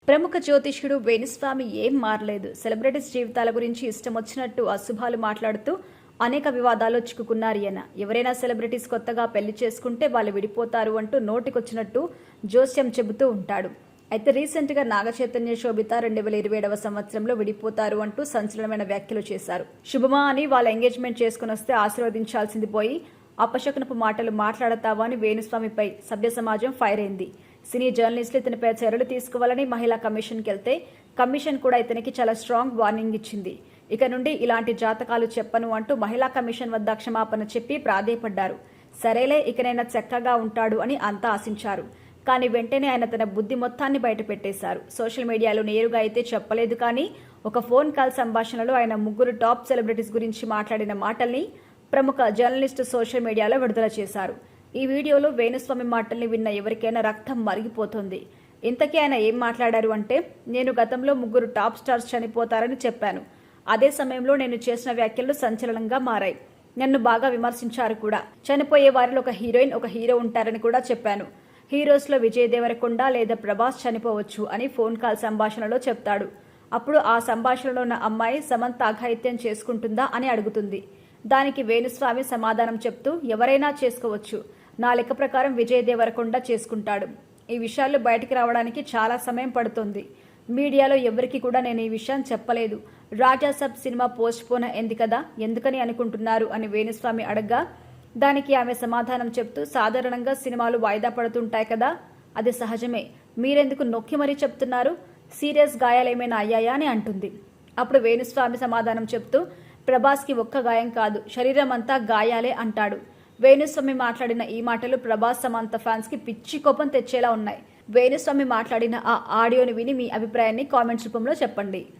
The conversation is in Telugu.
ప్రముఖ జ్యోతిష్యుడు వేణుస్వామి ఏం మారలేదు. సెలబ్రిటీస్ జీవితాల గురించి ఇష్టం వచ్చినట్టు అశుభాలు మాట్లాడుతూ అనేక వివాదాల్లో చిక్కుకున్నారు ఈయన. ఎవరైనా సెలబ్రిటీస్ కొత్తగా పెళ్లి చేసుకుంటే వాళ్ళు విడిపోతారు అంటూ నోటికొచ్చినట్టు జోస్యం చెబుతూ ఉంటాడు. అయితే రీసెంట్గా నాగచైతన్య శోభిత 2027వ సంవత్సరంలో విడిపోతారు అంటూ సంచలనమైన వ్యాఖ్యలు చేశారు. శుభమా అని వాళ్ళ ఎంగేజ్మెంట్ చేసుకుని వస్తే ఆశీర్వదించాల్సింది పోయి అపశకునపు మాటలు మాట్లాడతావా అని వేణుస్వామిపై సభ్య సమాజం ఫైర్ అయింది. సినీ జర్నలిస్టులు ఇతనిపై చర్యలు తీసుకోవాలని మహిళా కమిషన్కి వెళ్తే కమిషన్ కూడా ఇతనికి చాలా స్ట్రాంగ్ వార్నింగ్ ఇచ్చింది. ఇక నుండి ఇలాంటి జాతకాలు చెప్పను అంటూ మహిళా కమిషన్ వద్ద క్షమాపణ చెప్పి ప్రాధేయపడ్డారు. సరేలే ఇకనైనా చక్కగా ఉంటాడు అని అంతా ఆశించారు. కానీ వెంటనే ఆయన తన బుద్ధి మొత్తాన్ని బయటపెట్టేశారు. సోషల్ మీడియాలో నేరుగా అయితే చెప్పలేదు, కానీ ఒక ఫోన్ కాల్ సంభాషణలో ఆయన ముగ్గురు టాప్ సెలబ్రిటీస్ గురించి మాట్లాడిన మాటల్ని ప్రముఖ జర్నలిస్టు సోషల్ మీడియాలో విడుదల చేశారు. ఈ వీడియోలో వేణుస్వామి మాటల్ని విన్న ఎవరికైనా రక్తం మరిగిపోతుంది. ఇంతకీ ఆయన ఏం మాట్లాడారు అంటే, నేను గతంలో ముగ్గురు టాప్ స్టార్స్ చనిపోతారని చెప్పాను. అదే సమయంలో నేను చేసిన వ్యాఖ్యలు సంచలనంగా మారాయి. నన్ను బాగా విమర్శించారు కూడా. చనిపోయే వారిలో ఒక హీరోయిన్, ఒక హీరో ఉంటారని కూడా చెప్పాను. హీరోస్లో విజయ్ దేవరకొండ లేదా ప్రభాస్ చనిపోవచ్చు అని ఫోన్ కాల్ సంభాషణలో చెప్తాడు. అప్పుడు ఆ సంభాషణలో ఉన్న అమ్మాయి సమంత అఘాయిత్యం చేసుకుంటుందా అని అడుగుతుంది. దానికి వేణుస్వామి సమాధానం చెప్తూ, ఎవరైనా చేసుకోవచ్చు, నా లెక్క ప్రకారం విజయ్ దేవరకొండ చేసుకుంటాడు. ఈ విషయాలు బయటికి రావడానికి చాలా సమయం పడుతుంది. మీడియాలో ఎవరికి కూడా నేను ఈ విషయం చెప్పలేదు. రాజాసబ్ సినిమా పోస్ట్ పోన్ అయింది కదా, ఎందుకని అనుకుంటున్నారు అని వేణుస్వామి అడగ్గా, దానికి ఆమె సమాధానం చెప్తూ, సాధారణంగా సినిమాలు వాయిదా పడుతుంటాయి కదా, అది సహజమే, మీరెందుకు నొక్కి మరీ చెప్తున్నారు, సీరియస్ గాయాలేమైనా అయ్యాయా అని అంటుంది. అప్పుడు వేణుస్వామి సమాధానం చెప్తూ, ప్రభాస్కి ఒక్క గాయం కాదు, శరీరం అంతా గాయాలే అంటాడు. వేణుస్వామి మాట్లాడిన ఈ మాటలు ప్రభాస్ సమంత ఫ్యాన్స్ కి పిచ్చి కోపం తెచ్చేలా ఉన్నాయి. వేణుస్వామి మాట్లాడిన ఆ ఆడియోని విని మీ అభిప్రాయాన్ని కామెంట్స్ రూపంలో చెప్పండి.